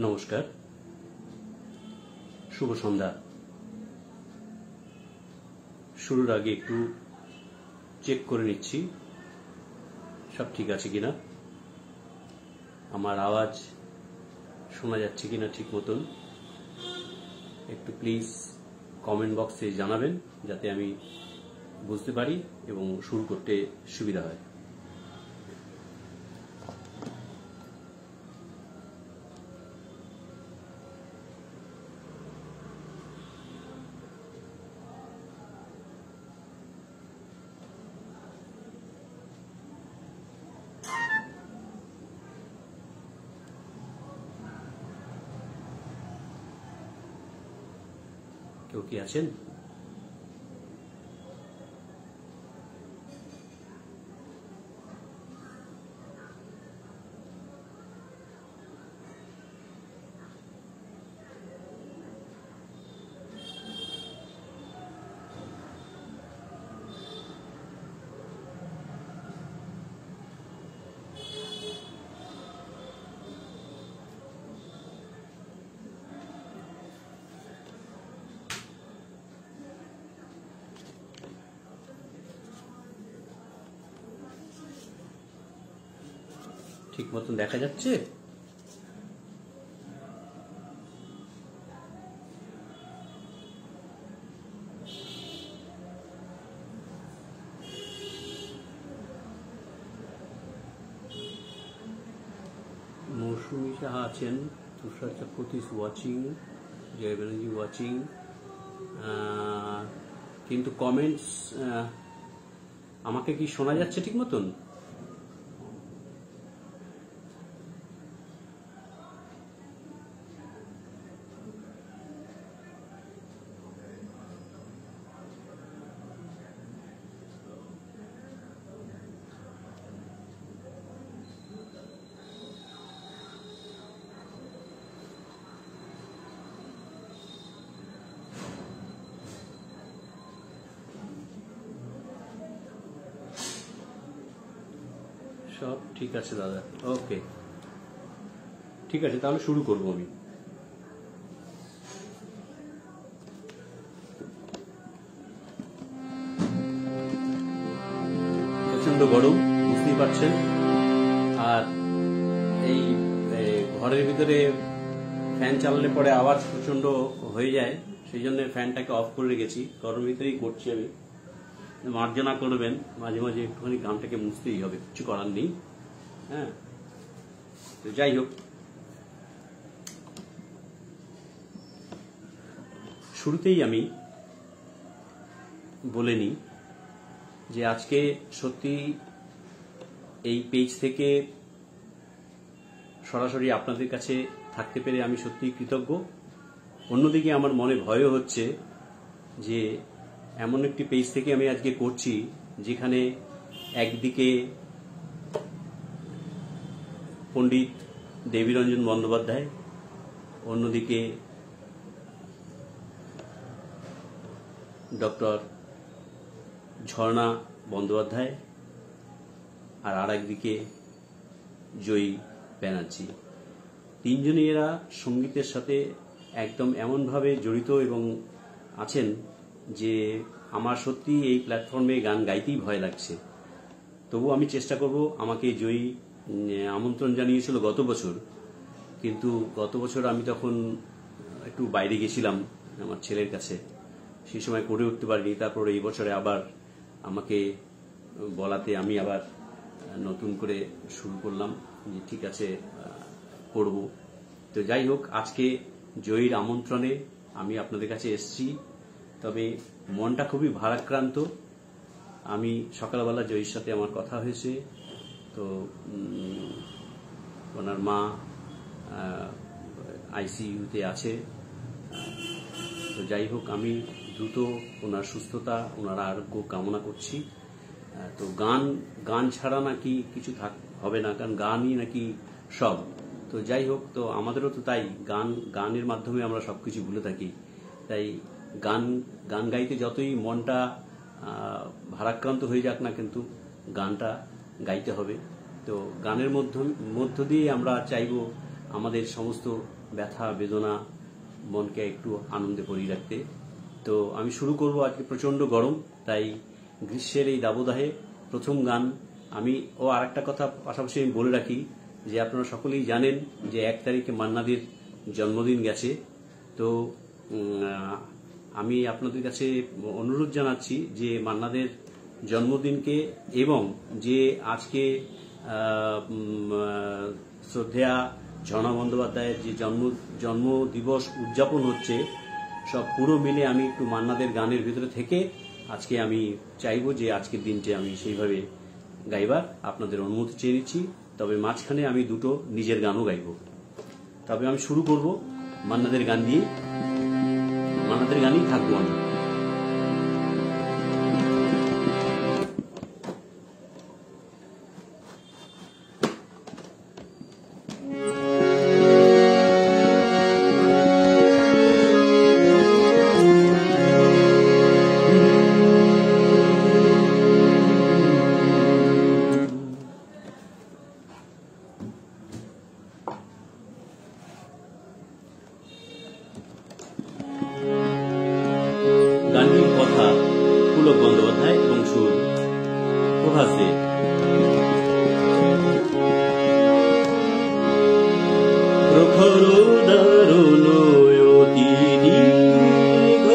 নমস্কার, শুভ সন্ধ্যা। শুরুর আগে একটু চেক করে নিচ্ছি সব ঠিক আছে কিনা, আমার আওয়াজ শোনা যাচ্ছে কিনা ঠিক মতন। একটু প্লিজ কমেন্ট বক্সে জানাবেন যাতে আমি বুঝতে পারি এবং শুরু করতে সুবিধা হয়। কেউ কি আছেন? ঠিক মতন দেখা যাচ্ছে? মৌসুমী সাহা আছেন, তুষার চক্রবর্তী ওয়াচিং, জয় ব্যানার্জি ওয়াচিং, কিন্তু কমেন্টস আমাকে কি শোনা যাচ্ছে ঠিক মতন? সব ঠিক আছে দাদা, ওকে ঠিক আছে, তাহলে শুরু করবো আমি। প্রচন্ড গরম, বুঝতেই পারছেন। আর এই ঘরের ভিতরে ফ্যান চালালে পরে আওয়াজ প্রচন্ড হয়ে যায়, সেই জন্য ফ্যানটাকে অফ করে রেখেছি। ঘরের ভিতরেই করছি আমি। মার্জনা করবেন, মাঝে মাঝে একটুখানি গানটাকে মুছতেই হবে, কিছু করার নেই। হ্যাঁ, তো যাই হোক, শুরুতেই আমি বলে নিই যে আজকে সত্যি এই পেজ থেকে সরাসরি আপনাদের কাছে থাকতে পেরে আমি সত্যিই কৃতজ্ঞ। অন্যদিকে আমার মনে ভয়ও হচ্ছে যে এমন একটি পেজ থেকে আমি আজকে করছি যেখানে একদিকে পণ্ডিত দেবীরঞ্জন বন্দ্যোপাধ্যায়, অন্যদিকে ডক্টর ঝর্ণা বন্দ্যোপাধ্যায়, আর একদিকে জয়ী ব্যানার্জি। তিনজনই এরা সঙ্গীতের সাথে একদম এমনভাবে জড়িত এবং আছেন যে আমার সত্যি এই প্ল্যাটফর্মে গান গাইতেই ভয় লাগছে। তবু আমি চেষ্টা করব। আমাকে জয়ী আমন্ত্রণ জানিয়েছিল গত বছর, কিন্তু গত বছর আমি তখন একটু বাইরে গেছিলাম আমার ছেলের কাছে, সেই সময় করে উঠতে পারিনি। তারপর এই বছরে আবার আমাকে বলাতে আমি আবার নতুন করে শুরু করলাম যে ঠিক আছে করব। তো যাই হোক, আজকে জয়ীর আমন্ত্রণে আমি আপনাদের কাছে এসেছি, তবে মনটা খুবই ভারাক্রান্ত। আমি সকালবেলা জয়ীর সাথে আমার কথা হয়েছে, তো ওনার মা আইসিইউতে আছে। তো যাই হোক, আমি দ্রুত ওনার সুস্থতা, ওনার আরোগ্য কামনা করছি। তো গান ছাড়া নাকি কিছু হবে না, কারণ গানই নাকি সব। তো যাই হোক, তো আমাদেরও তো তাই, গানের মাধ্যমে আমরা সবকিছু ভুলে থাকি। তাই গান গাইতে যতই মনটা ভারাক্রান্ত হয়ে যাক না, কিন্তু গানটা গাইতে হবে। তো গানের মধ্য দিয়ে আমরা চাইব আমাদের সমস্ত ব্যথা বেদনা মনকে একটু আনন্দে ভরিয়ে রাখতে। তো আমি শুরু করব, আজকে প্রচন্ড গরম, তাই গ্রীষ্মের এই দাবদাহে প্রথম গান আমি আর একটা কথা পাশাপাশি আমি বলে রাখি যে আপনারা সকলেই জানেন যে 1 তারিখে মান্নাদের জন্মদিন গেছে। তো আমি আপনাদের কাছে অনুরোধ জানাচ্ছি যে মান্নাদের জন্মদিনকে এবং যে আজকে শ্রদ্ধেয়া ঝর্ণা বন্দ্যোপাধ্যায়ের যে জন্ম দিবস উদযাপন হচ্ছে, সব পুরো মিলে আমি একটু মান্নাদের গানের ভিতরে থেকে আজকে আমি চাইবো যে আজকের দিনটি আমি সেইভাবে গাইবার আপনাদের অনুমতি চেয়ে নিচ্ছি। তবে মাঝখানে আমি দুটো নিজের গানও গাইব। তবে আমি শুরু করব মান্নাদের গান দিয়ে, মান্নাদের গানই থাকবো আমি। গানটির কথা পুলক বন্দ্যোপাধ্যায় এবং সুর প্রভাস দে। প্রখর দারুণ অতি দীর্ঘ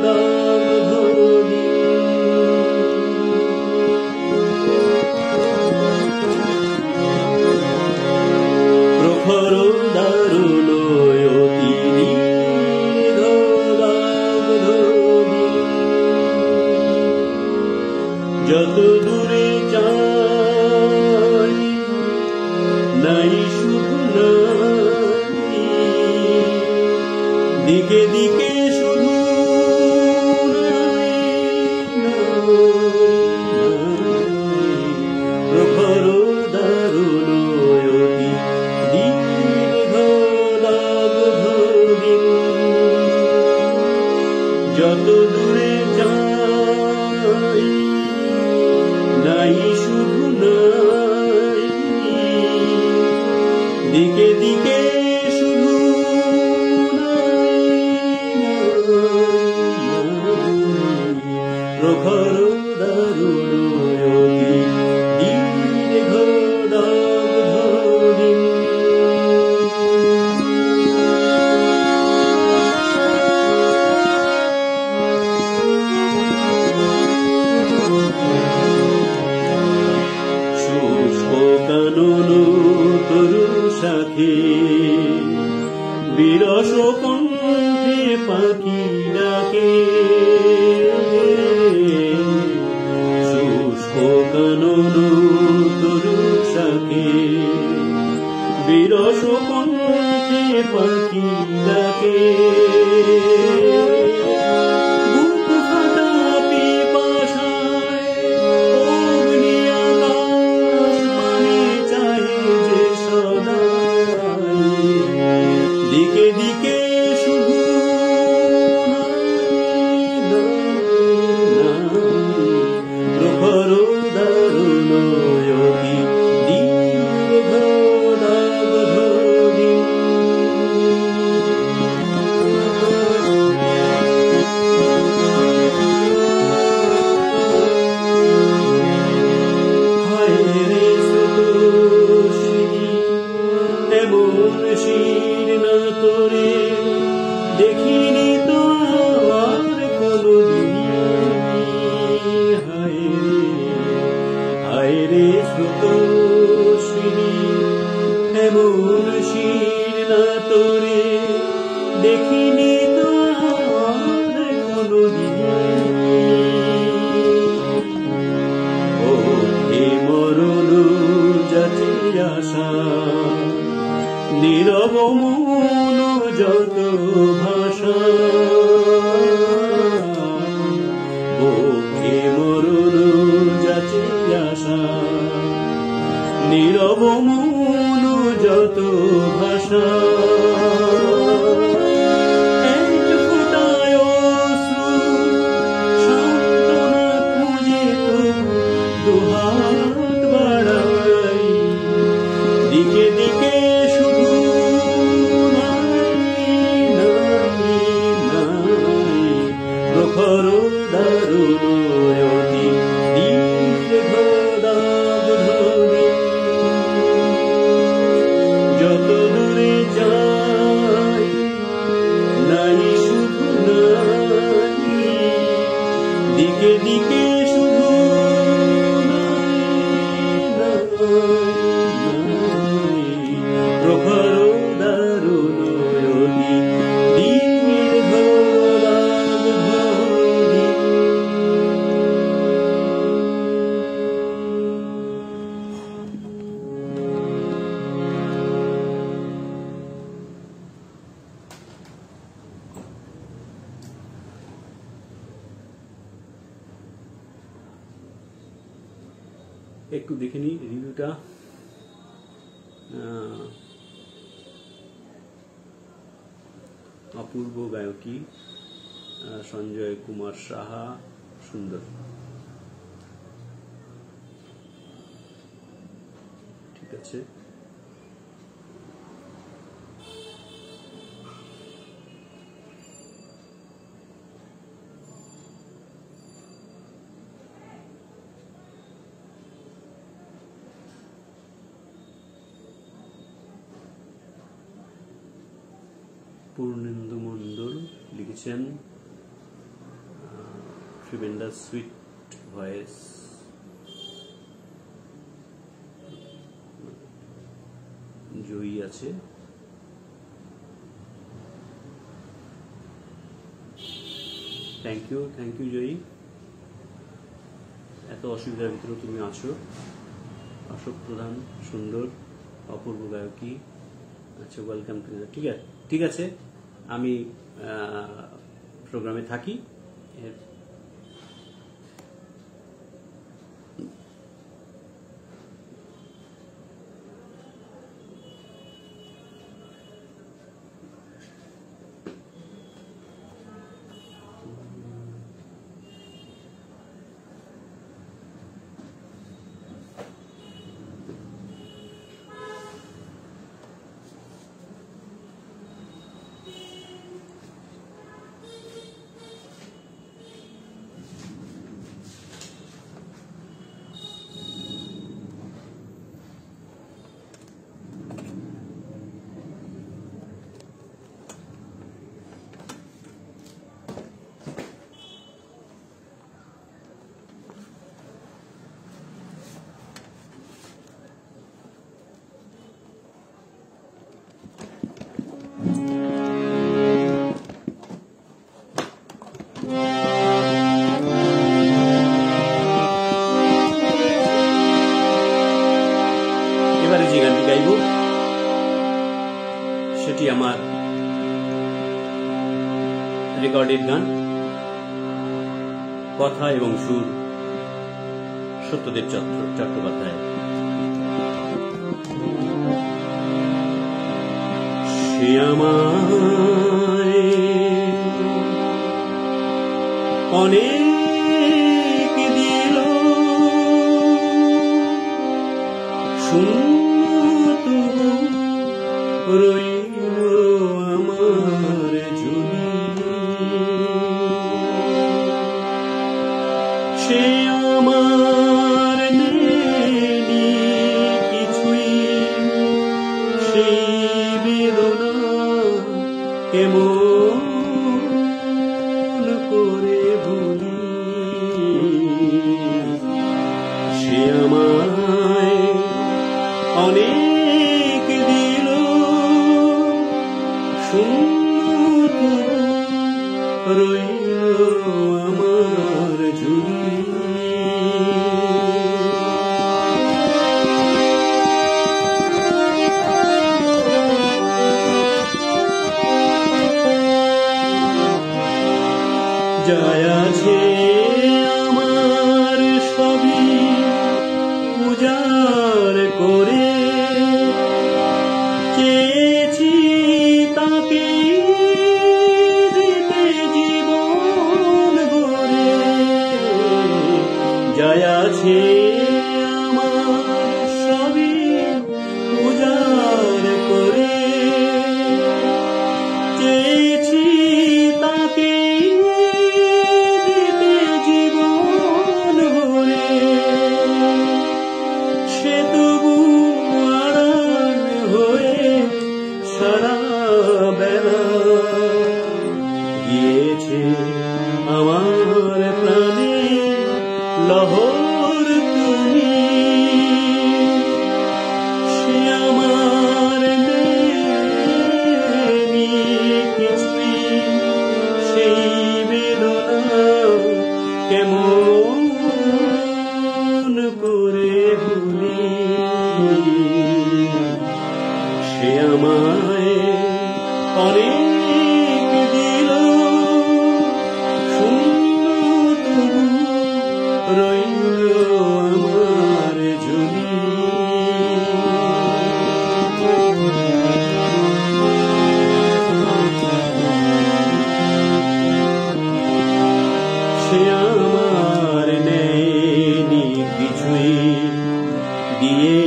দাগধরি, প্রখর দারুণ অতি দীর্ঘ দাগধরি, যত দূরে যাই নাই শুধু নাই, দিকে দিকে শুধু প্রখর দারুণ অতি দীর্ঘ দাগধরি, যত দূরে যাই নাই শুধু নাই, দিকে দিকে শুধু প্রখর দারুণ অতি দীর্ঘ দাগধরি, শুষ্ক কানন তরু সাথে বিরস কণ্ঠে পাখি ডাকে, শুষ্ক কানন তরু সাথে বিরস কণ্ঠে পাখি ডাকে, বুক ফাটা পিপাসায় অগ্নি আকাশ পানে চাহে যে সদাই, দিকে দিকে শুধু প্রখর দারুণ অতি দীর্ঘ দাগধরি, হায় রে সুতোষিনী এমন শির না তোরে দেখিনি তো আর কোনদিন, হায় রে সুতোষিনী এমন শির না তোরে দেখিনি তো আর কোনদিন, ও হে মরণ যাচে আশা নীরব মৌন যত ভাষা, ও হে মরণ যাচে আশা নীরব মৌন যত ভাষা, এক ফোঁটায় অশ্রু সান্ত্বনা খুঁজে তো দুহাত বাড়াই, দিকে দিকে শুধু নাই প্রখর দারুণ অতি দীর্ঘ দাবধূলি যত দূরে যাই নাই শুধু নাই দিকে দিকে শুধু প্রখর দারুণ অতি দীর্ঘ দাবধূলি একটু দেখে নি রিভিউটা। অপূর্ব গায়কী, সঞ্জয় কুমার সাহা, সুন্দর। ঠিক আছে, পূর্ণেন্দু মণ্ডল লিখেছেন, ট্রিমেন্ডাস সুইট ভয়েস। জয়ী আছে, থ্যাংক ইউ জয়ী। এত অসুবিধার ভিতরে তুমি আছো। অশোক প্রধান, সুন্দর, অপূর্ব গায়কী। আচ্ছা, ওয়েলকাম টু। ঠিক আছে, আমি প্রোগ্রামে থাকি। এবারে যে গানটি গাইব সেটি আমার রেকর্ডেড গান, কথা এবং সুর সত্যদেব চট্টোপাধ্যায়। সে আমায় অনেক দিল, শূন্য রইল আমার ঝুলি। সে আমার নেই কিছুই, সেই বেদনা কেমন করে ভুলি। সে আমায় অনেক দিল, শূন্য রইল আমার ঝুলি। যায় আছে আমার সবই উজাড় করে, চেয়েছি তাকে দিতে জীবন ভরে। যায় আছে আমার সবই উজাড় করে, চেয়েছি তাকে শহর তুমি, সে আমার নেই কিছুই, সেই বেদনা কেমন করে ভুলি। সে আমায় অনেক দিল, শূন্য তবু রইল আমার ঝুলি। সে আমার নেয়নি কিছুই, দিয়ে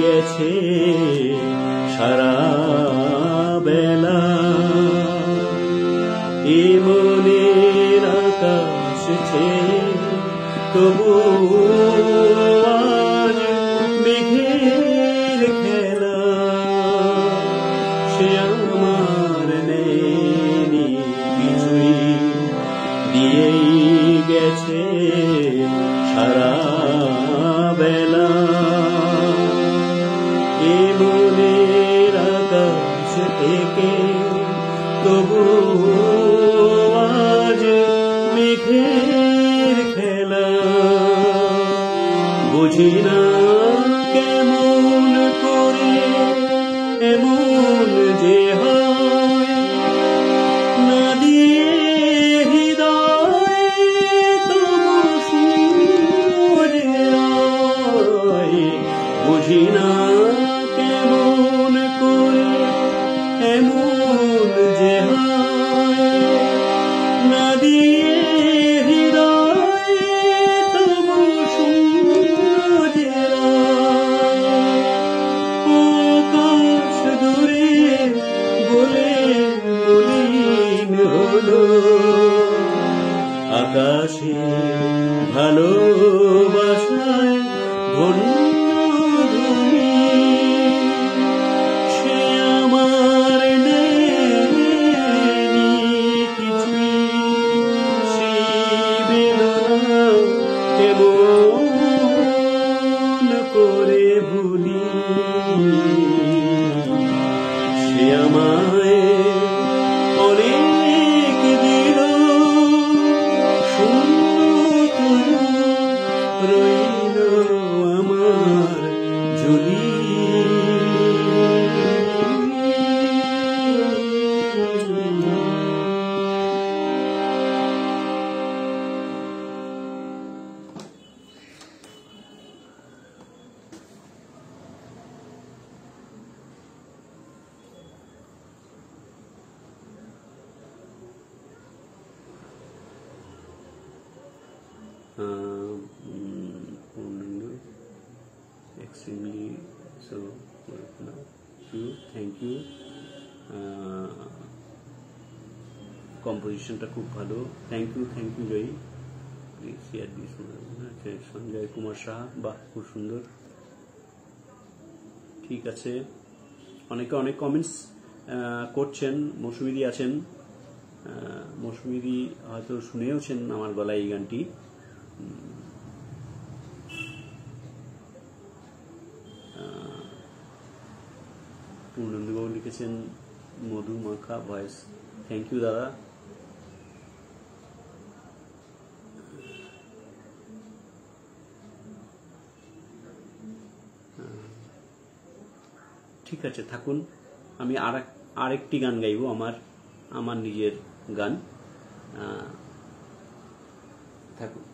গেছে সারা বেলা। এ মনের আকাশ ছেয়ে তবু আজ মেঘের খেলা। সে আমার নেয়নি কিছুই, দিয়েই গেছে সারা বেলা। এ মনের আকাশ থেকে তবু আজ মেঘের খেলা। বুঝি না কেমন করে এমন যে হয়, না দিয়ে হৃদয় তবু সুরে রয়। বুঝি না কেমন করে এমন যে হয়, না দিয়ে হৃদয় তবু সুরে রয়। আকাশ দূরে বলে মলিন হলো, আকাশে ভালোবাসায় ধন্য তুমি। সে আমার নেয়নি কিছুই, সেই বেদনা কেমন করে ভুলি। সে আমায় অনেক দিল, শূন্য তবু রইল আমার ঝুলি। Extremely so thank you. কম্পোজিশনটা খুব ভালো, thank you Joyee. Please share this. Sanjay Kumar Saha, বাহ খুব সুন্দর। ঠিক আছে, অনেকে অনেক কমেন্টস করছেন। মৌসুমীদি আছেন, মৌসুমীদি হয়তো শুনেওছেন আমার গলায় এই গানটি। পূর্ণেন্দুবাবু লিখেছেন মধু মাখা ভয়েস, থ্যাংক ইউ দাদা। ঠিক আছে, থাকুন। আমি আরেকটি গান গাইব, আমার নিজের গান। থাকুন।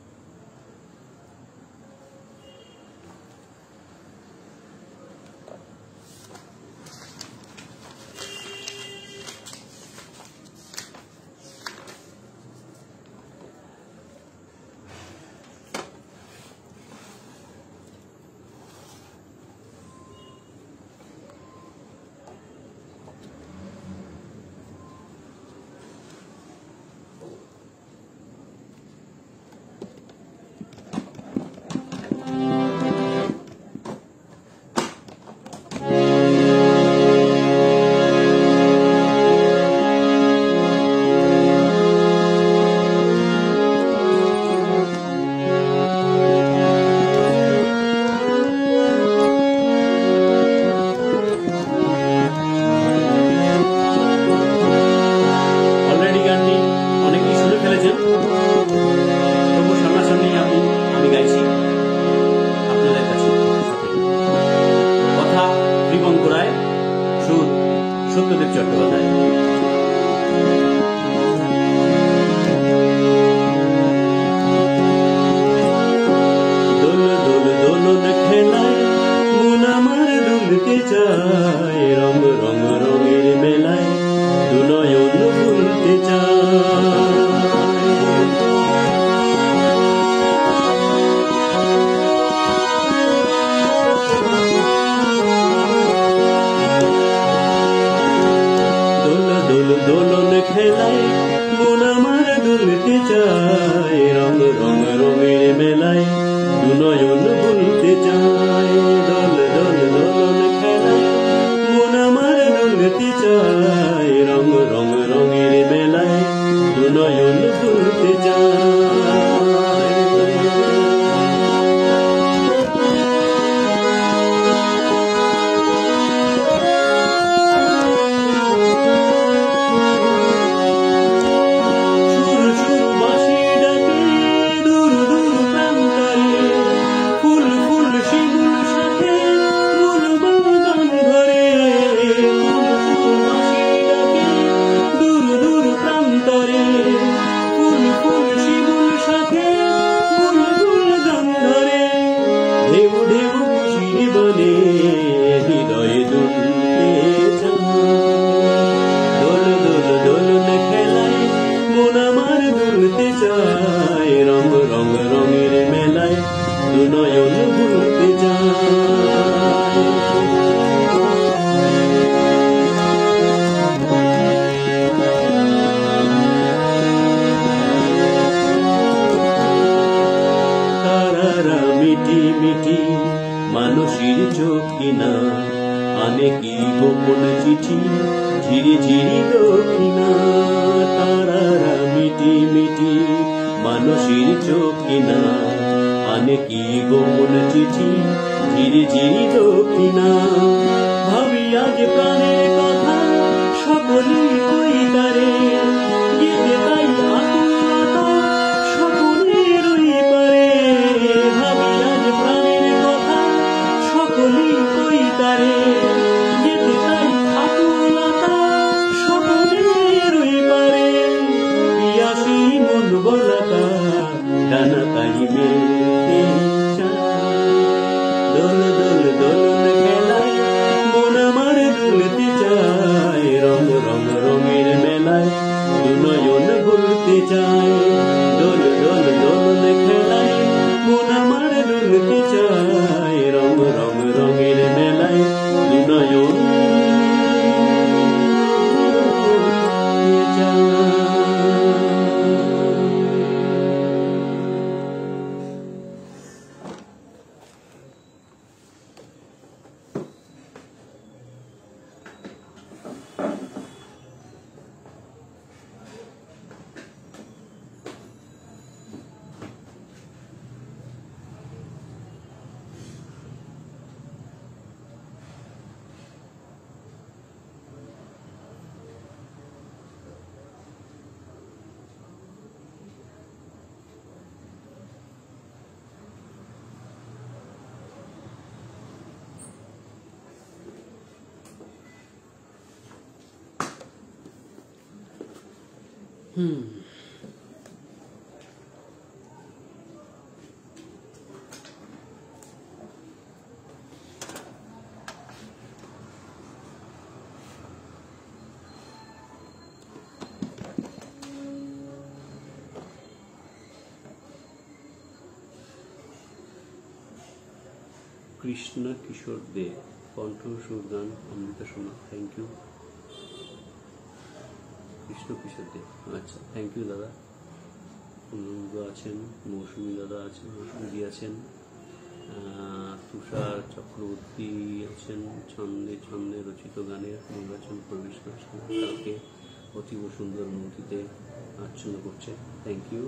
চায়, রং রং রঙের মেলায় দু নয়ন ভুলতে চায়। তারারা মিটি মিটি মানুষের চোখ কিনা, আনে কি গোপন চিঠি ঝিরি ঝিরি দক্ষিণা। তারারা মিটি মিটি মানুষের চোখ কিনা, আনে কি গোপন চিঠি ঝিরি ঝিরি দক্ষিণা। ভাবি আজ প্রাণের কথা সকলেই কই তারে, যেতে তাই আকুলতা সকলেরই পারে। ভাবি আজ প্রাণের কথা সকলেই কই তারে, যেতে তাই আকুলতা সকলেরই পারে। পিয়াসী মন বলাতা ডানা তাই মেলতে চায়, দোল দোল দোলন খেলায় মন আমার দুলতে চায়, রং রং রঙের মেলায় দু নয়ন ভুলতে চায়। দোল দোল দোলন খেলায় মন আমার দুলতে চায়, রং রং রঙের মেলায় দু নয়ন ভুলতে চায়। কৃষ্ণ কিশোর দে, কণ্ঠ সুর গান অমৃত সোনা। থ্যাংক ইউ কৃষ্ণ কিশোর দে। আচ্ছা, থ্যাংক ইউ দাদা। অনুরোধ আছেন, মৌসুমী দাদা আছেন, মৌসুমী আছেন, তুষার চক্রবর্তী আছেন। ছন্দে ছন্দে রচিত গানের নির্বাচন পরিবেশনা কালকে অতীব সুন্দর অনুভূতিতে আচ্ছন্ন করছে। Thank you.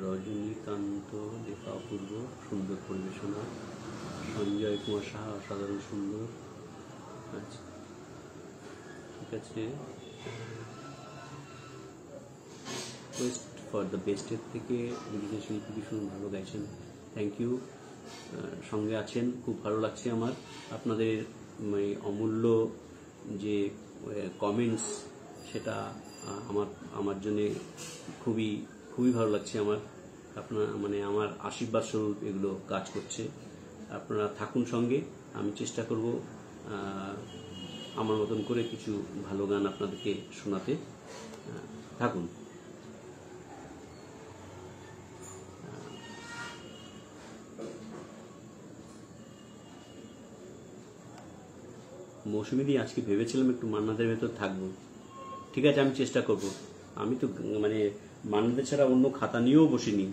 রজনীকান্ত লেখা অপূর্ব সুন্দর পরিবেশনা। সঞ্জয় কুমার সাহা অসাধারণ সুন্দর। আচ্ছা, ঠিক আছে। ওয়েস্ট ফর দ্য বেস্টের থেকে বিদেশি শিল্পী ভীষণ ভালো গাইছেন। Thank you. সঙ্গে আছেন, খুব ভালো লাগছে আমার আপনাদের অমূল্য যে কমেন্টস, সেটা আমার জন্যে খুবই খুবই ভালো লাগছে আমার। আপনার আমার আশীর্বাদ স্বরূপ এগুলো কাজ করছে। আপনারা থাকুন সঙ্গে, আমি চেষ্টা করব আমার মতন করে কিছু ভালো গান আপনাদেরকে শোনাতে। থাকুন। মৌসুমী দি, আজকে ভেবেছিলাম একটু মান্নাদের ভেতর থাকবো। ঠিক আছে, আমি চেষ্টা করব। আমি তো মান্নাদের ছাড়া অন্য খাতা নিয়েও বসিনি।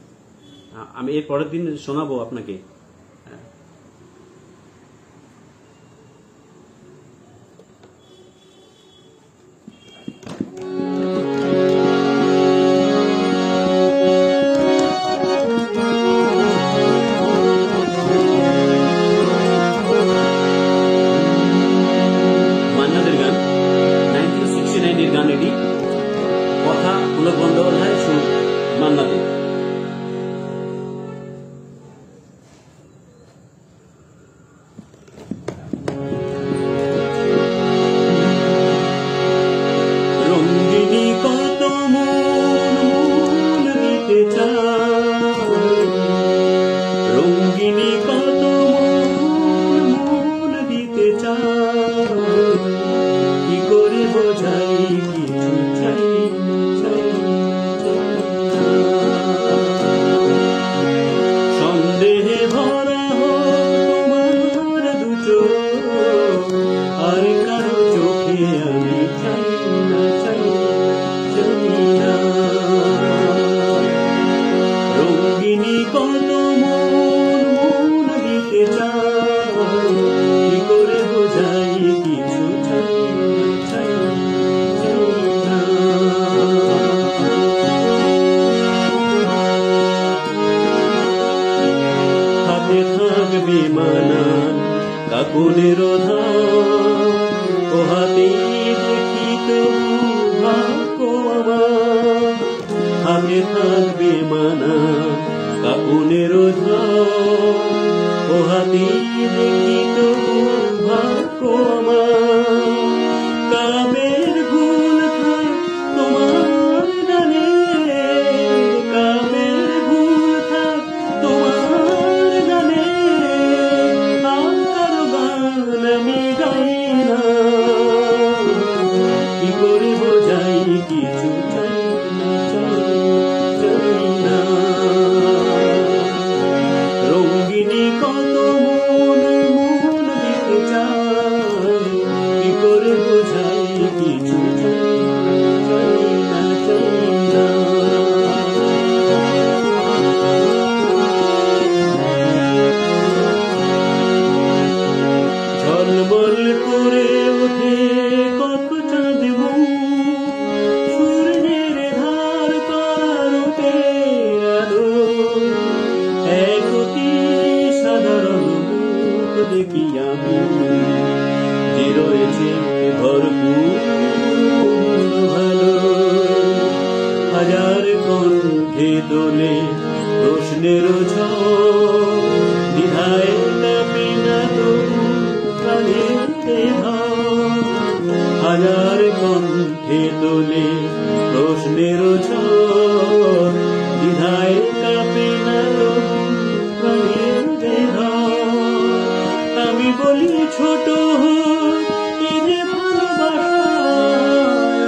আমি এর পরের দিন শোনাবো আপনাকে। মান্নাদের গান 1969 এর গান এটি। কথা পুলক বন্দ্যোপাধ্যায়, সুর মান্নাদের। উঠে তোলে প্রশ্নের ঝড়, দ্বিধায় কাঁপে না প্রাণের দেহ। আমি বলি ছোট হোক এই যে ভালোবাসা,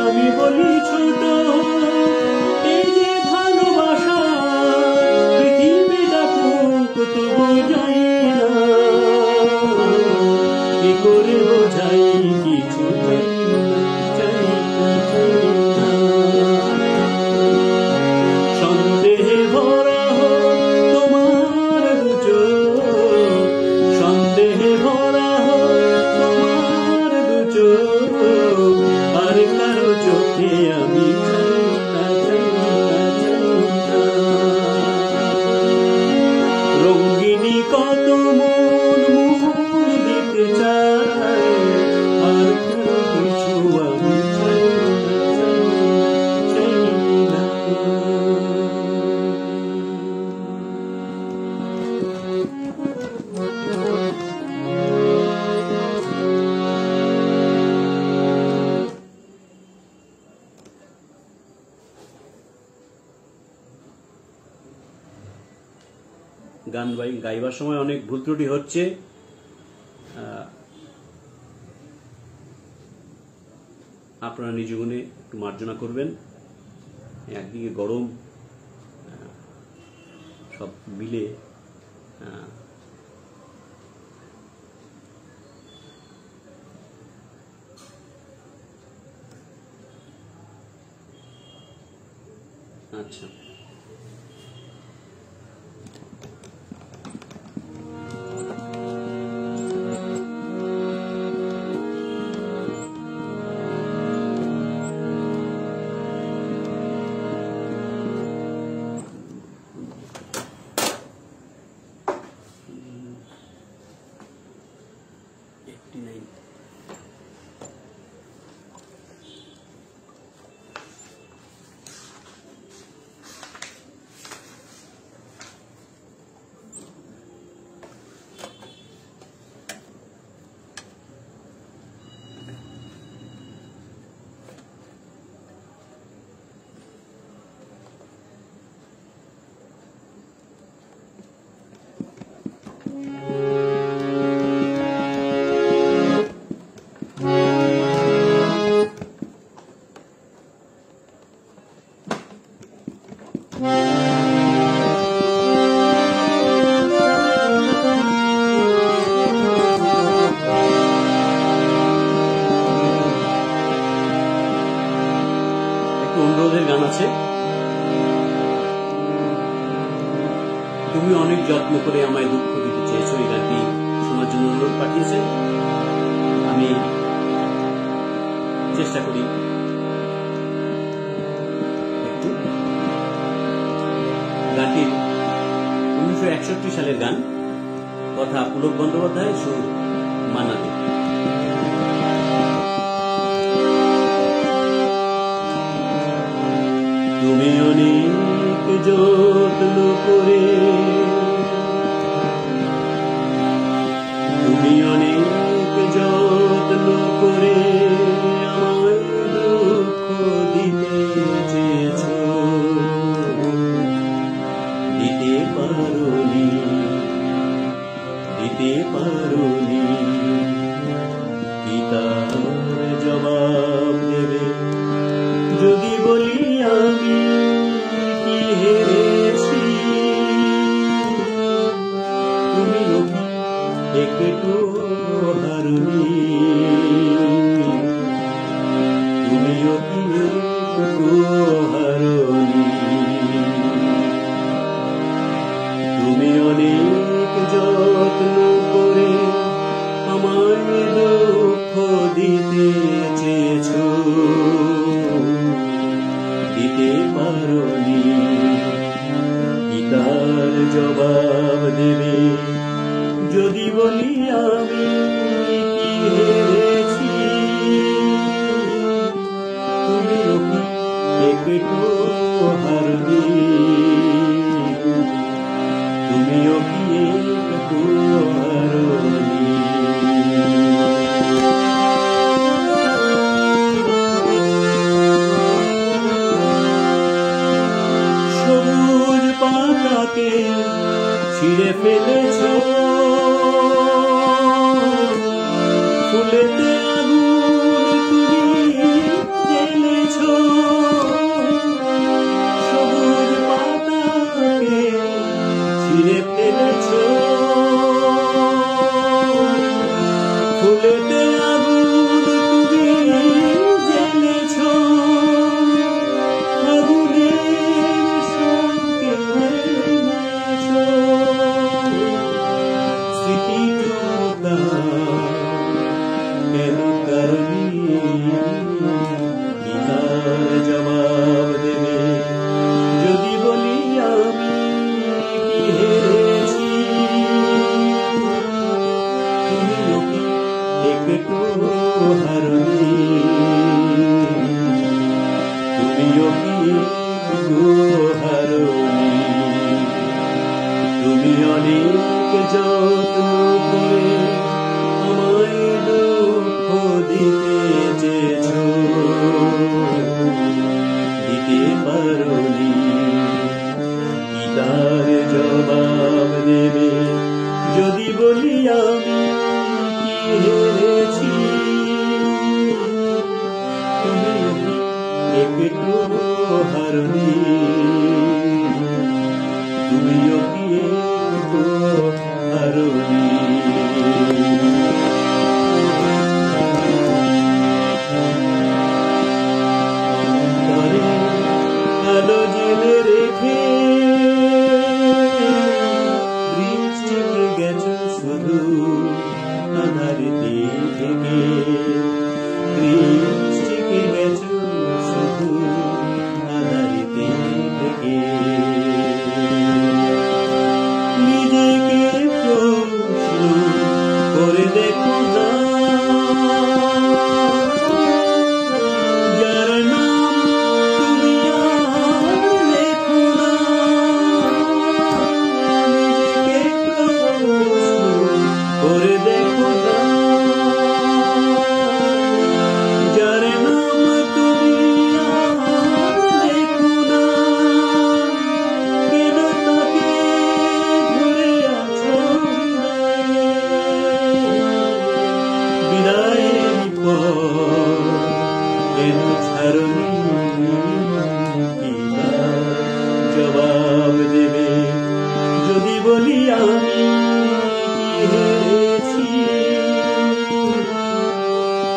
আমি বলি ছোট হোক এই যে ভালোবাসা, পৃথিবী ডাকুক তবু যাই না, কি করে বোঝাই কিছু চাই না, চাই না, চাই না। সন্দেহে ভরা হোক তোমার দু চোখ, সন্দেহে ভরা হোক তোমার দু চোখ, আর কারো চোখে আমি চাই না, চাই না, চাই না। রঙ্গিনী কত মন মন দিতে চায়, আর কোনো কিছু আমি চাই না, চাই না, চাই না। গান গাইবার সময় অনেক ভুল ত্রুটি হচ্ছে, আপনারা নিজ গুণে একটু মার্জনা করবেন। একদিকে গরম, সব মিলে আচ্ছা, অনুরোধের গান আছে। তুমি অনেক যত্ন করে আমায় দুঃখ দিতে চেয়েছো, এই গানটি শোনার জন্য অনুরোধ পাঠিয়েছেন। আমি চেষ্টা করি একটু। গানটি 1961 সালের গান, কথা পুলক বন্দ্যোপাধ্যায়, সুর মান্না দে। তুমি অনেক যত্ন করে, তুমি অনেক যত্ন করে আমায় দুঃখ দিতে চেয়েছো, দিতে পারোনি, দিতে পারোনি। কি তার জবাব দেবে যদি বলি আমি কি হেরেছি? তুমিও কি একটু হারনি? তুমিও কি একটু হারনি? তুমি অনেক যত্ন করে আমায় দুঃখ দিতে চেয়েছো, দিতে পারোনি। কি তার জবাব দেবে যদি বলি আমি কি হেরেছি? তুমিও কি একটু হারনি? তুমিও কি একটু হারনি? ফেলেছো, ফুলেতে আগুন তুমি জ্বেলেছো, সবুজ পাতাকে ছিঁড়ে ফেলেছো, ফুলেতে আগুন তুমি জ্বেলেছো, আগুনের সঙ্গে মিশেছো, স্মৃতিটুকু কেন করনি, কি তার জবাব দেবে যদি বলি আমি কি হেরেছি, তুমিও কি একটু হারনি, তুমিও কি একটু হারনি, তুমি অনেক যত্ন করে আমায় দুঃখ দিতে চেয়েছো, দিতে পারোনি, কি তার জবাব দেবে যদি বলি আমি কি হেরেছি, তুমি একটু হারনি, তুমিও কি একটু হারনি। আলো জেলে রেখে বৃষ্টিকে গেছো শুধু আধারিতে থেকে, বৃষ্টিকে গেছো শুধু আধারিতে থেকে, নিজেকে প্রশ্ন করে দেখো না, যার নাম তুমি আর লেখো না, নিজেকে প্রশ্ন করে দেখো না, যার নাম তুমি আর লেখো না, কেন তাকে ধরে আছো বিদায়ের পর, কেন ছাড়নি, কি তার জবাব দেবে যদি বলি আমি কি হেরেছি,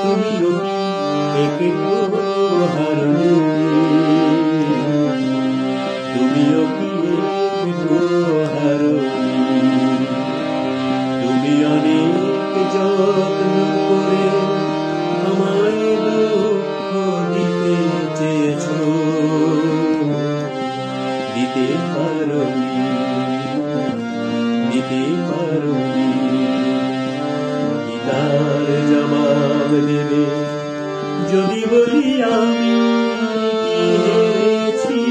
তুমিও কি একটু হারনি, তুমিও কি একটু হারনি, তুমি অনেক যত্ন করে আমায় দুঃখ দিতে চেয়েছো, দিতে পারোনি, দিতে পারোনি, কি তার জবাব দেবে যদি বলি আমি কি হেরেছি,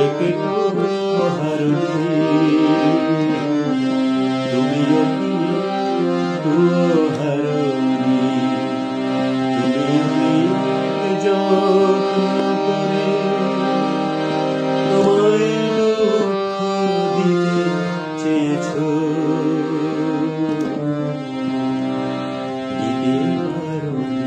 একটু হারনি, তুমিও কি একটু হারনি, তুমি যত্ন করে আমায় দুঃখ দিতে চেয়েছো, দিতে পারোনি।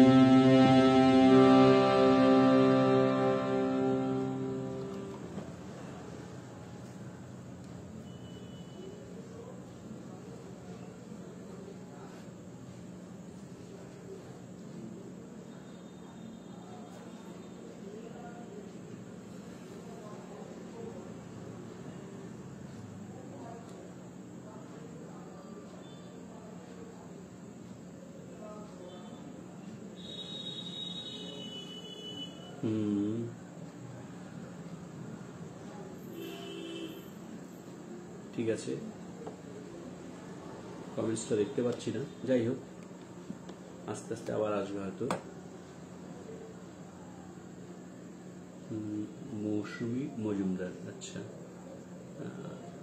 ঠিক আছে, কমেন্টসটা দেখতে পাচ্ছি না, যাই হোক আস্তে আস্তে আবার আসবে হয়তো। মৌসুমী মজুমদার, আচ্ছা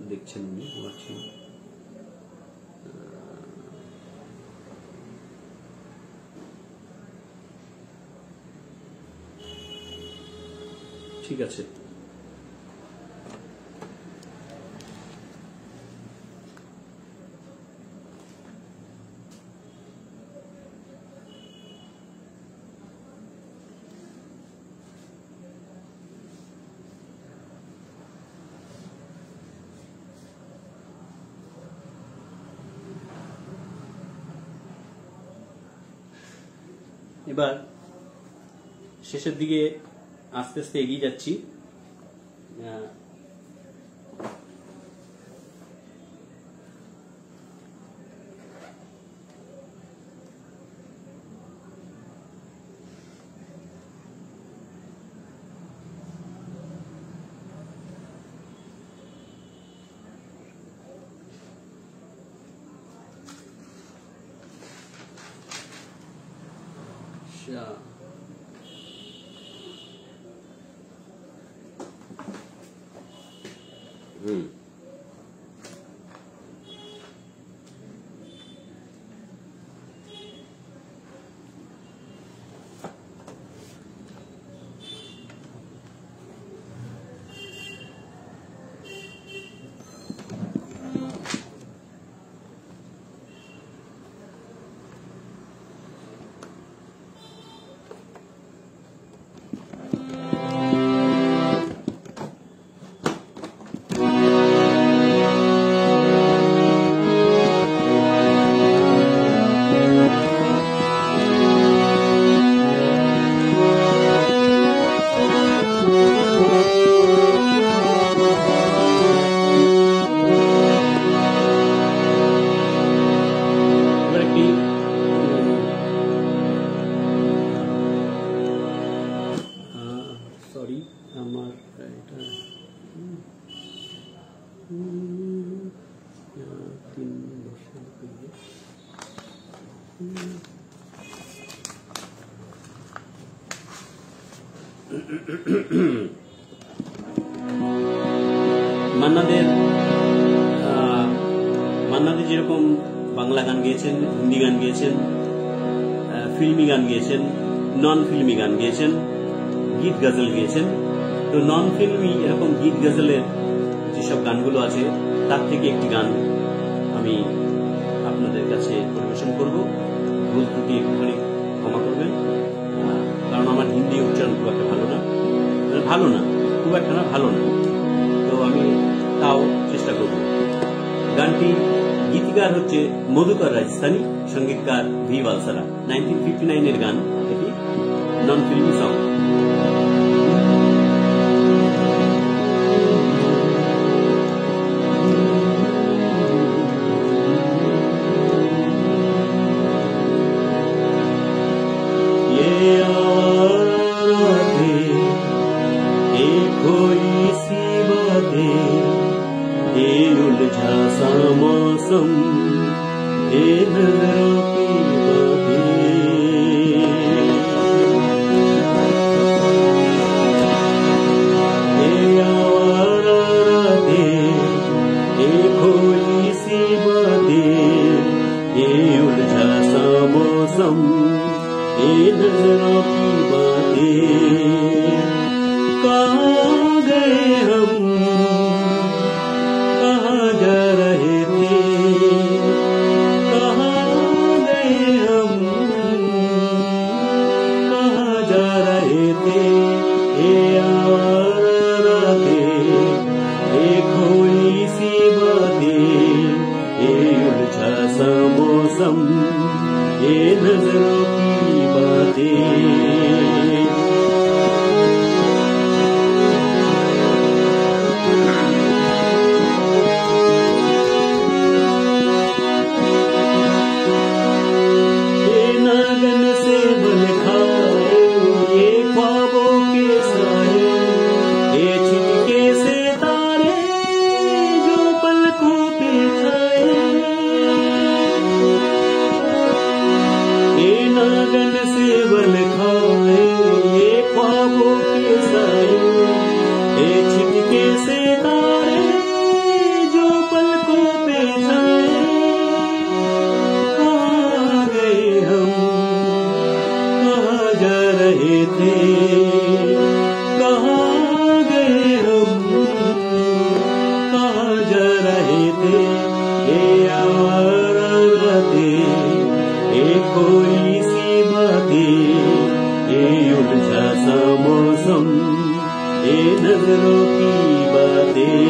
দেখছেন উনি ওয়াচিং। ঠিক আছে। এবার শেষের দিকে আস্তে আস্তে এগিয়ে যাচ্ছি। মান্নাদে যেরকম বাংলা গান গেয়েছেন, হিন্দি গান গেয়েছেন, ফিল্মি গান গেয়েছেন, নন ফিল্মি গান গেয়েছেন, গীত গজল গেয়েছেন। তো নন ফিল্মি এরকম গীত গজলের যেসব গানগুলো আছে তার থেকে একটি গান আমি আপনাদের কাছে পরিবেশন করব। ভুল ত্রুটি একটুখানি ক্ষমা করবেন, কারণ আমার হিন্দি উচ্চারণ খুব একটা ভালো না, খুব একটা না, ভালো না। তো আমি তাও চেষ্টা করব। গানটি গীতিকার হচ্ছে মধুকর রাজস্থানী, সঙ্গীতকার ভি বালসারা। 1959 এর গান, এটি নন ফিল্মি সং। मौसम ये नजरों की बातें, ये आवारा रातें, ये खोई सी बातें, ये उलझा सा मौसम, ये नजरों की बातें। कहाँ गए हम, कहाँ जा रहे थे, कहाँ गए हम, कहाँ जा रहे थे। ये आवारा रातें, ये खोई सी बातें, ये उलझा सा मौसम, ये नजरों की बातें। नागन से बल खाए ये ख्वाबों के साए, ये छिटके से तारे जो पलकों पे छाए। कहाँ गए हम, कहाँ जा रहे थे, कहाँ गए हम, कहाँ जा रहे थे। ये आवारा रातें, ये कोई ये उलझा सा मौसम, ये नजरों की बातें।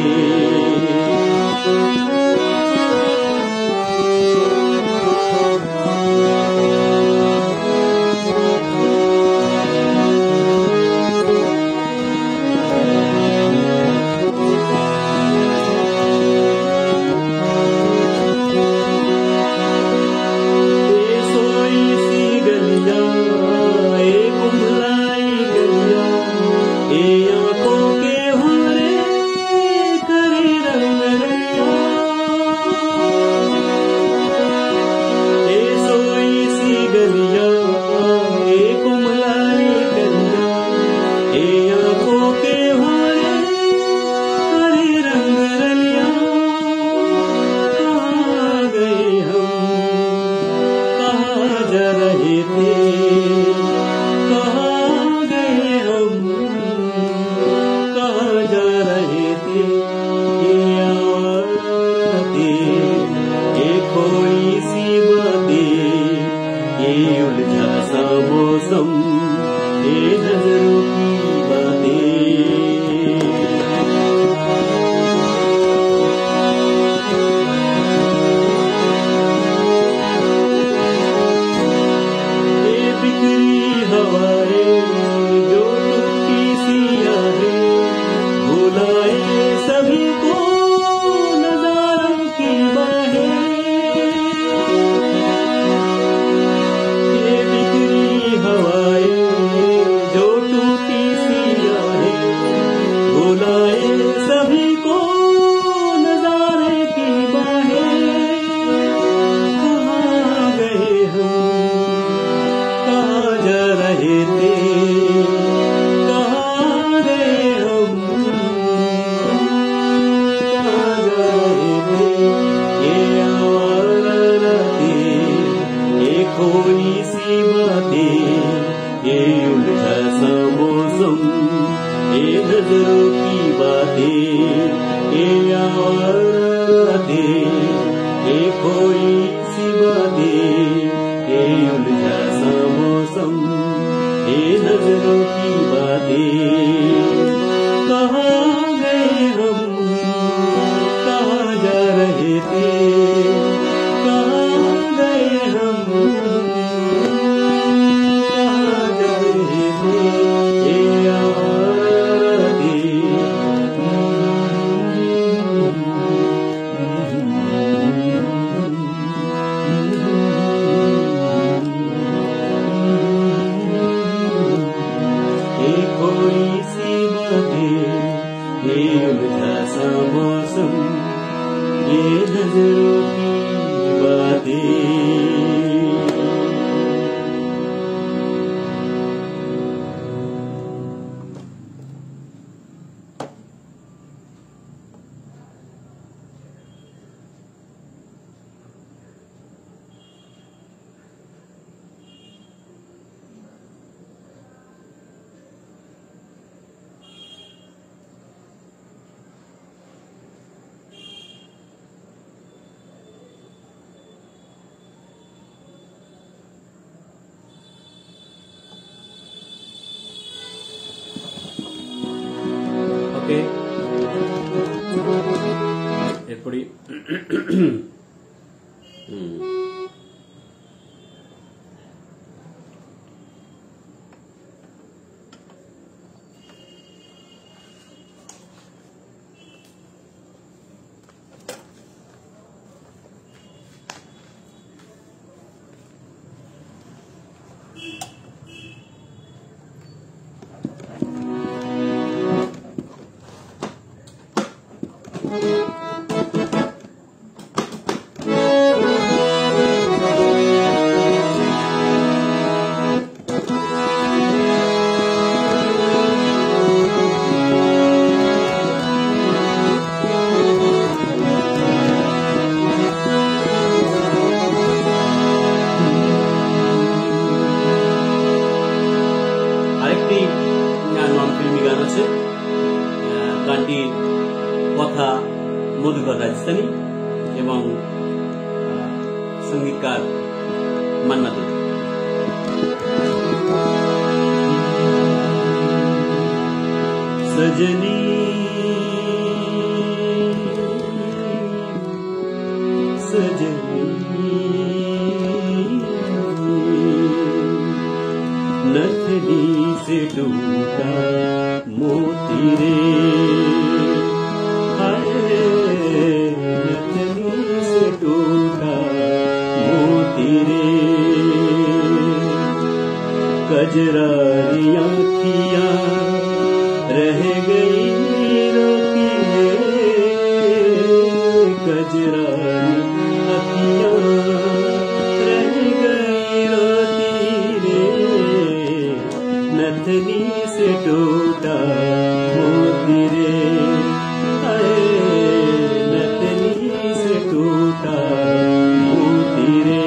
जा रहे थे, कहाँ गए हम, कहाँ जा रहे थे, ये आवाज़ें, ये खोई सी बातें, ये उलझा सा मौसम, ये नजरों की बातें। ये बिखरी हवाएं जो टूटी सी यादें, बुलाए सभी को नजारों की बाहें। ये बिखरी हवाएं जो टूटी सी यादें, बुलाए सभी को नजारे की बाहें। कहाँ गए हम, कहाँ जा रहे थे, कहाँ गए हम, कहाँ जा रहे थे, ये आवाज़ें, ये खोई सी बातें, ये उलझा सा मौसम, ये नजरों की बातें, ये आवाज़ें, ये खोई सी बातें, ये उलझा सा मौसम, ये नजरों की बातें। कहाँ गए हम, कहाँ जा रहे थे, कहाँ गए हम, कहाँ जा रहे थे, ये आवाज़ें। ये खोई सी बातें, ये उलझा सा मौसम, ये नजरों की बातें। ওকে, এরপরে গানটির কথা মধুকর রাজস্থানী এবং সঙ্গীতকার মান্না দে। सजनी सजनी नथनी से टूटा मोती रे, हाय नथनी से टूटा मोती रे, कजरारी आँखियाँ रह गई रोती रे, कजरारी आँखियाँ रह गई रोती रे, नथनी से टूटा मोती रे, हाय नथनी से टूटा मोती रे।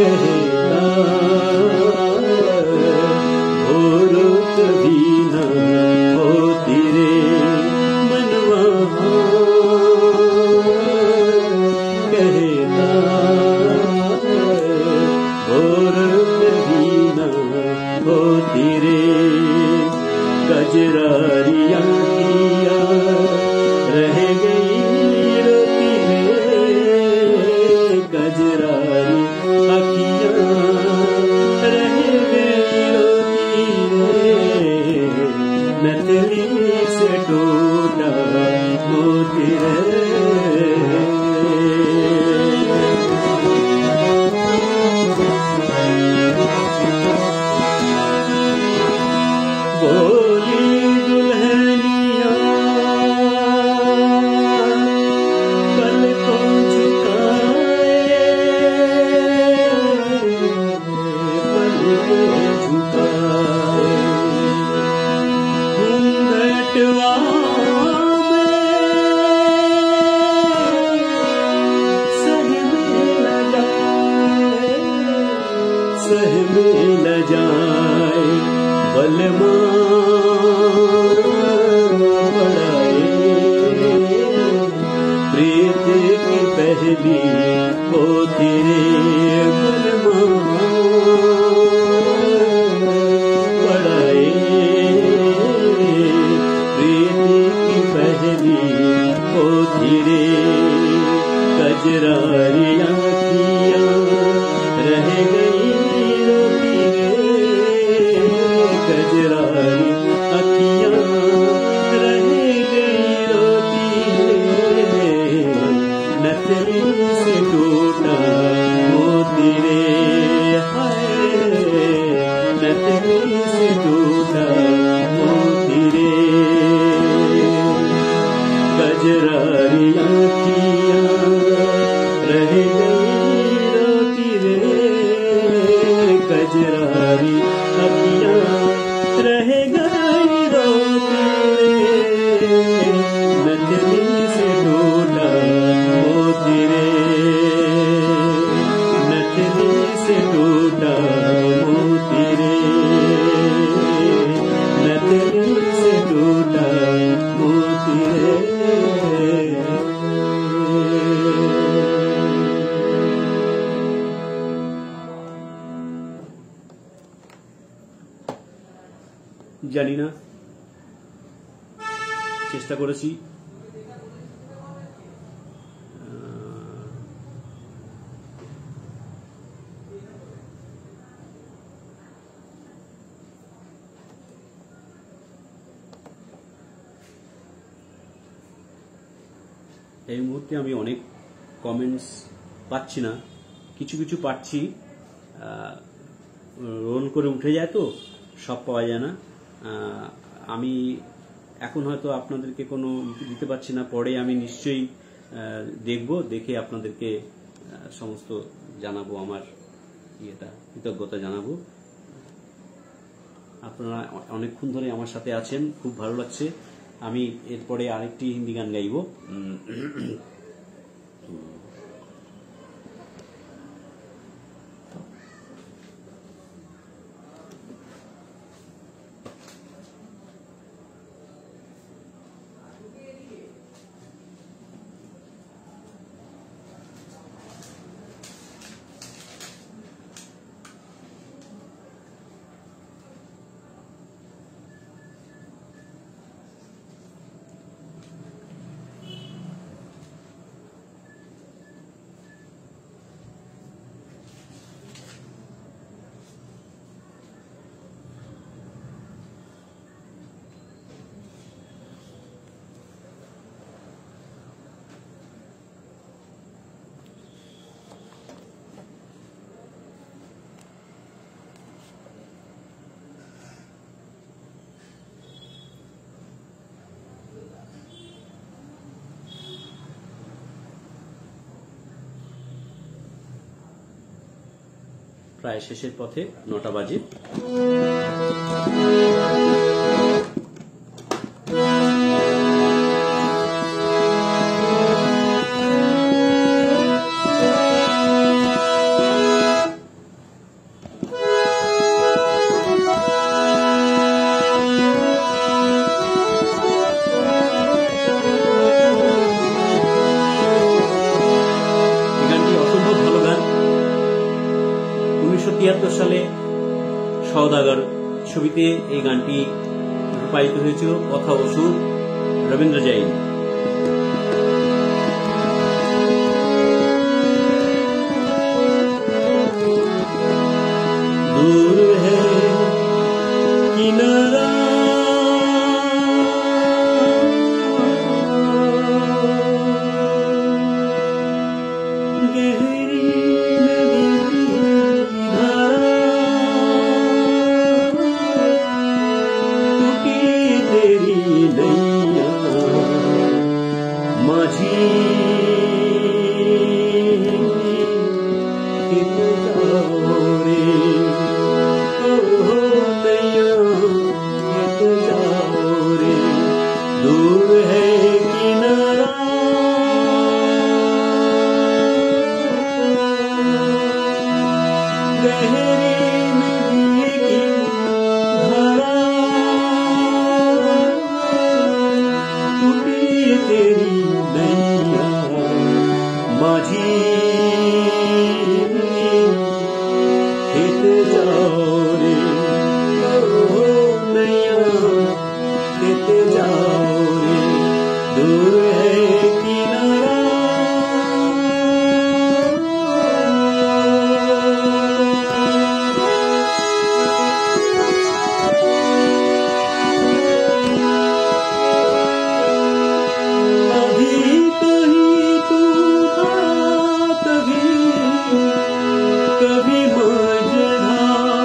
कहता भोलो कभी न होती रे मनवा कहता भोलो कभी न होती रे कजरारिया किया रह गई रोती रे कजरारी अखियां रह गई रोती रे नथली से टूटा मोती रे न जाए बलमा पड़ाए प्रीत की पहली होती रे बलमा पड़ाए प्रीत की पहली होती रे कजरारियां किया रह गई कजरारी अखियां रह गई रोती रे नथली से टूटा मोती रे हाय नथली से टूटा मोती रे कजरारी अखियां रह गई रोती रे कजरारी अखियां रह गई रोती रे नथली से टूटा मोती रे नथली से टूटा मोती रे नथली से टूटा मोती रे জানি না চেষ্টা করেছি এই মুহূর্তে আমি অনেক কমেন্টস পাচ্ছি না কিছু কিছু পাচ্ছি রোল করে উঠে যায় তো সব পাওয়া যায় না আমি এখন হয়তো আপনাদেরকে কোনো দিতে পারছি না পরে আমি নিশ্চয়ই দেখব দেখে আপনাদেরকে সমস্ত জানাবো আমার ইয়েটা কৃতজ্ঞতা জানাবো আপনারা অনেকক্ষণ ধরে আমার সাথে আছেন খুব ভালো লাগছে আমি এরপরে আরেকটি হিন্দি গান গাইব প্রায় শেষের পথে ৯টা বাজে 1973 সালে সওদাগর ছবিতে এই গানটি রূপায়িত হয়েছিল। কথা ও সুর রবীন্দ্র জৈন। दूर है किनारा गहरी नदी की धारा टूटी तेरी नैया माझी कित जाओ रे दूर है किनारा गहरी नदी की धारा टूटी तेरी नैया माझी खेत जाओ रे नैया खेत जाओ रे दूर है किनारा कभी कहीं तू था कभी मझधार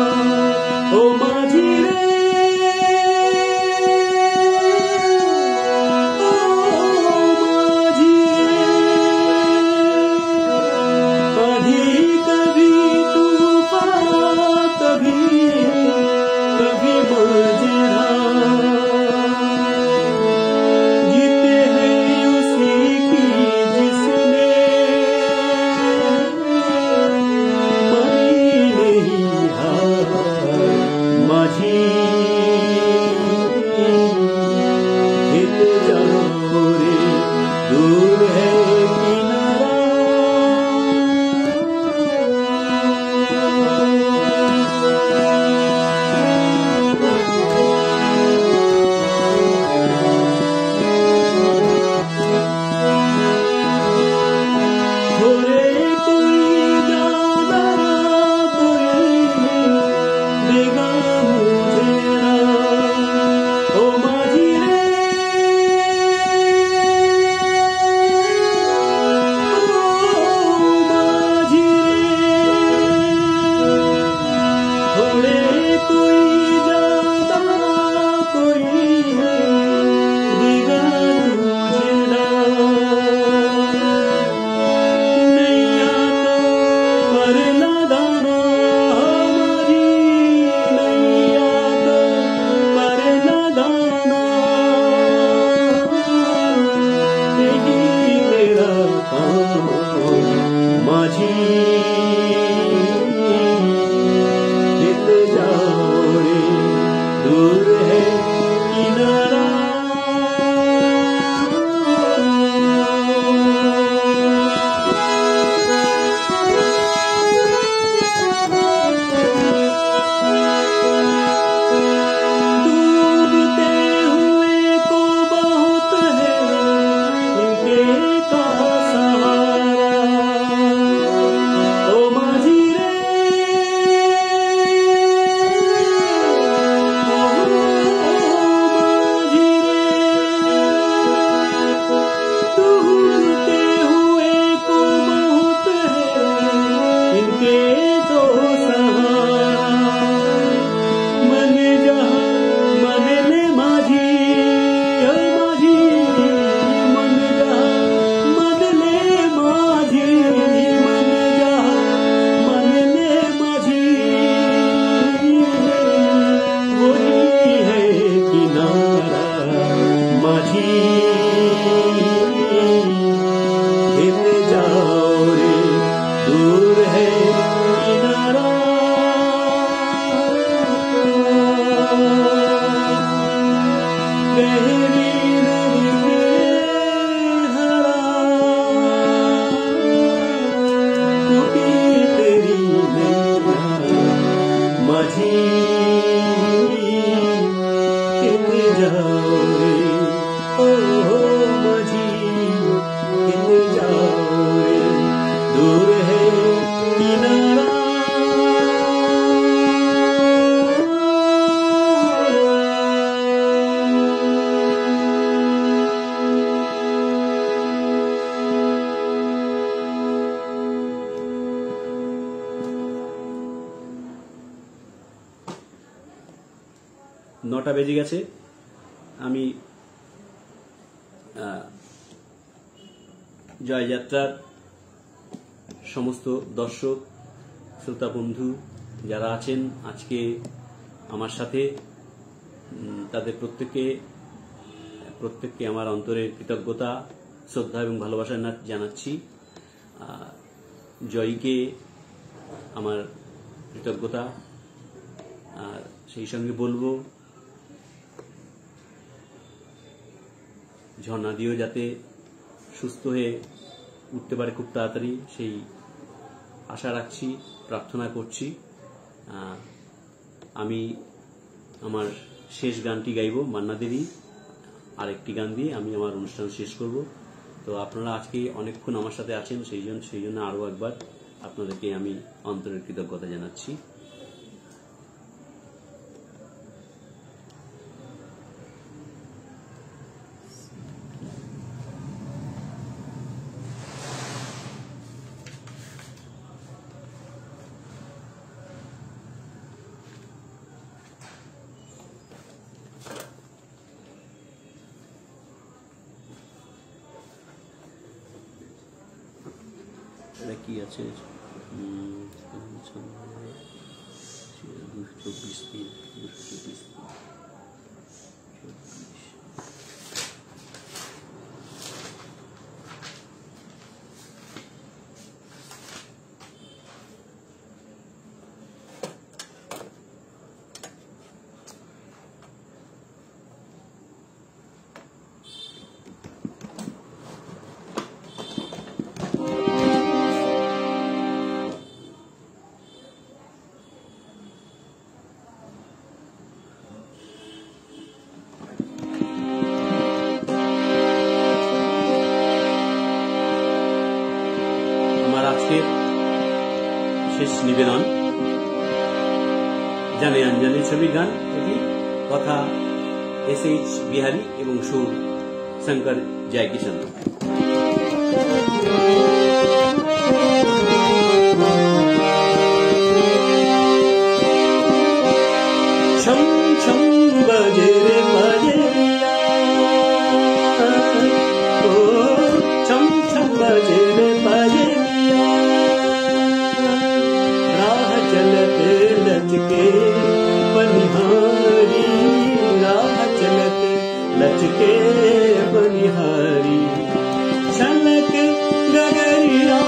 9টা বেজে গেছে। আমি জয়যাত্রার সমস্ত দর্শক শ্রোতা বন্ধু যারা আছেন আজকে আমার সাথে, তাদের প্রত্যেককে আমার অন্তরের কৃতজ্ঞতা, শ্রদ্ধা এবং ভালোবাসা জানাচ্ছি। জয়ীকে আমার কৃতজ্ঞতা, আর সেই সঙ্গে বলবো ঝর্ণা দিয়েও যাতে সুস্থ হয়ে উঠতে পারে খুব তাড়াতাড়ি, সেই আশা রাখছি, প্রার্থনা করছি। আমি আমার শেষ গানটি গাইব মান্নাদেরই আরেকটি গান দিয়ে আমি আমার অনুষ্ঠান শেষ করব। তো আপনারা আজকে অনেকক্ষণ আমার সাথে আছেন, সেই জন্য আরো একবার আপনাদেরকে আমি অন্তরের কৃতজ্ঞতা জানাচ্ছি। এটা কি আছে? 224 শেষ নিবেদন জানে অঞ্জলি ছবির গান। এটি কথা SH বিহারী এবং সুর শঙ্কর জয়কিষণ। ছম ছম বাজে রে বাজেরিয়া, ও ছম ছম বাজে রে বাজেরিয়া, राह चलते लचके बनिहारी, राह चलते लचके बनिहारी, छलक गगरिया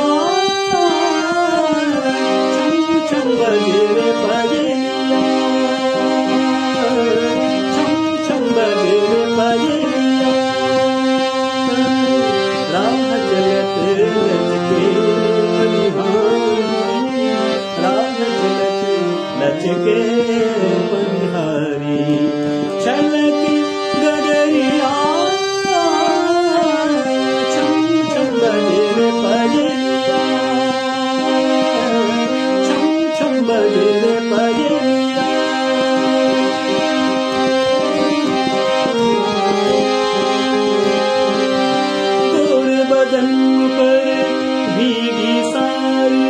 छम छम बजे रे बजेरिया, छम छम बजे रे बजेरिया, राह चलते लचके बनिहारी, लचके बनिहारी, छलक गगरिया छम छम बजे रे बजेरिया, छम छम बजे रे बजेरिया। गोर बदन पर भीगी सारी,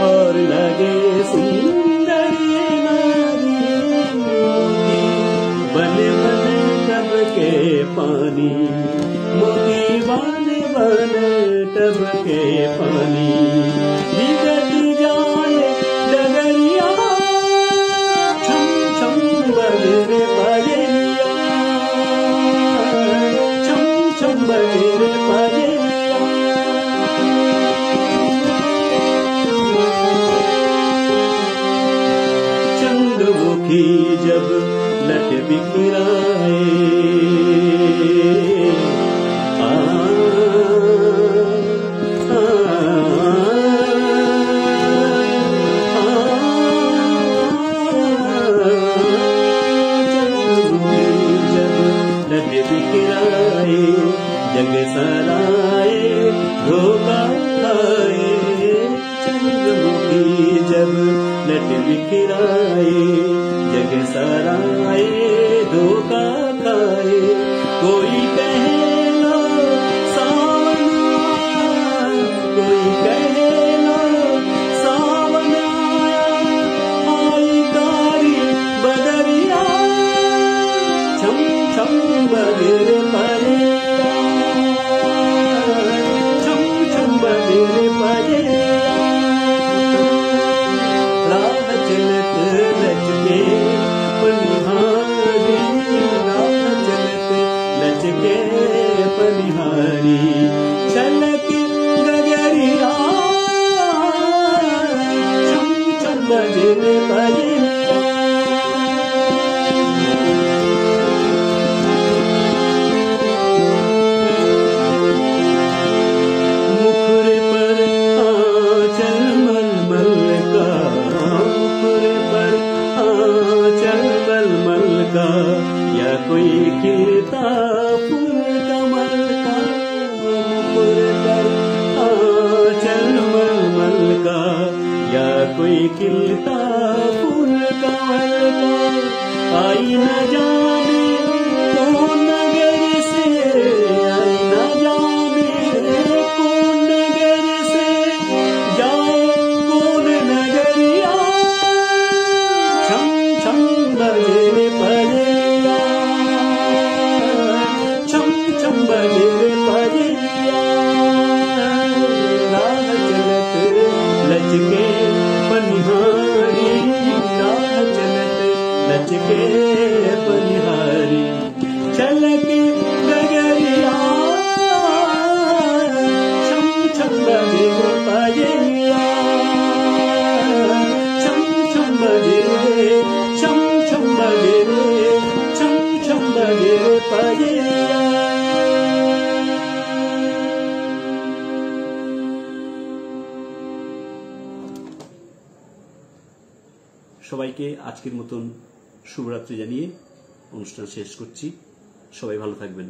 और लगे सुंदरी नारी, बने बने टब के पानी, मोती बने बने टब के पानी, बिगड़ जाए डगरिया छम छम बजे रे बजेरिया, छम छम बजे रे बजेरिया। चंद्रमुखी जब लट बिखराए, सराए धोखा खाए कोई कहे लो सावन आया कोई कहे लो सावन आया आई कारी बदरिया छम छम बदर परिया छम छम बदर परिया राह चलत लचके पनिहारी राह चलत लचके पनिहारी छलक गगरिया छम छम बजर परिया या कोई खिलता फूल कमल का मुकुर पर आंचल मलमल का या कोई खिलता फूल कमल का आई न जाने कौन नगर से आई न जाने कौन नगर से जाए कौन नगरिया छम छम बजे परिया छम छम बजे परिया राह चलत लचके पनिहारी राह चलत लचके पनिहारी छलक गगरिया छम छम बजे परिया छम छम बजे छम छम बजे छम छम बजे परिया সবাইকে আজকের মতন শুভরাত্রি জানিয়ে অনুষ্ঠান শেষ করছি। সবাই ভালো থাকবেন।